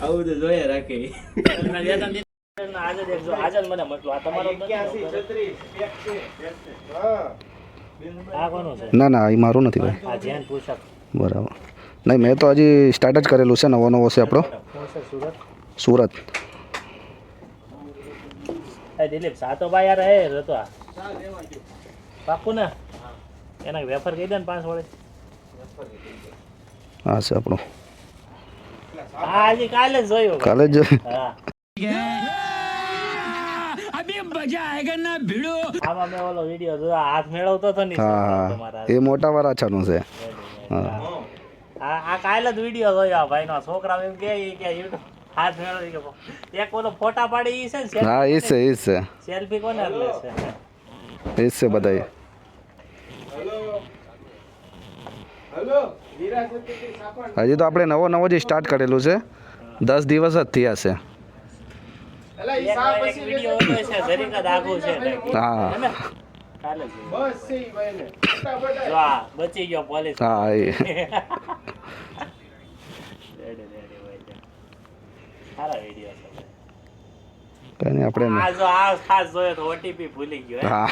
આવું તો જોઈએ રાખે. આજે દેખજો આજે મને મતલો આ તમારો 81 36 એક છે. હા આ કોનો છે? ના ના એ મારું નથી ભાઈ. આ જેન પુષક બરાબર. નહીં મેં તો હજી સ્ટાર્ટ જ કરેલું છે. નવો નવો છે આપણો પુષક સુરત. સુરત. એ દિલીપ સાતો ભાઈ યાર હે રતો આ પાકું ને એના વેફર કહી દે ને 5 વડે. હા છે આપણો. હા હજી કાલે જ જોયું. કાલે જ હા આમાં મેં ઓલો વિડીયો જોયો હાથ મેળવતો હતો ને હા તમારા એ મોટા વરાછાનું છે. આ કાલે જ વિડીયો જોયો આ ભાઈનો છોકરા એમ કે YouTube હાથ મેળવી ગયો એક ઓલો ફોટા પાડી ઈ છે ને હા એ છે એ છે સેલ્ફી કોને લે છે એ છે બધા. હેલો વિરાસતી સાપણ. હજી તો આપણે નવો નવો જ સ્ટાર્ટ કરેલું છે. 10 દિવસ જ થયા છે. એલા ઈ એક સાપ એક પછી વિડીયો હતો છે જરીક જ આગું છે હા કાલે જ બસ છે ઈ ભાઈને. ફટાફટ જો આ બચી ગયો પોલીસ હા એ સારા વિડીયો છે કંઈ નહીં આપણે આ જો આ ખાસ જોયો તો ઓટીપી ભૂલી ગયો હા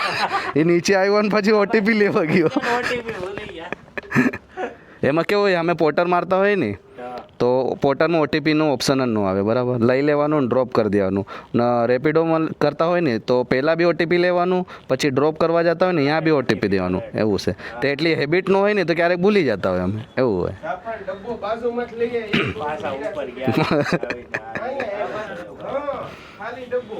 એ નીચે આવ્યો ને પછી ઓટીપી લેવા ગયો. ઓટીપી ભૂલી ગયા એમાં કેવું હોય અમે પોટર મારતા હોય ને હા. તો પોટરમાં ઓટીપીનું ઓપ્શન જ ન આવે બરાબર. લઈ લેવાનું ને ડ્રોપ કરી દેવાનું. ને રેપિડોમાં કરતા હોય ને તો પહેલાં બી ઓટીપી લેવાનું પછી ડ્રોપ કરવા જતા હોય ને ત્યાં બી ઓટીપી દેવાનું એવું છે. તો એટલી હેબિટ ન હોય ને તો ક્યારેક ભૂલી જતા હોય અમે એવું હોય. સાપણ ડબ્બો બાજુમાં જ લઈએ ઈ પાછા ઉપર ગયા આવી રીતના. અહીંયા હા ખાલી ડબ્બો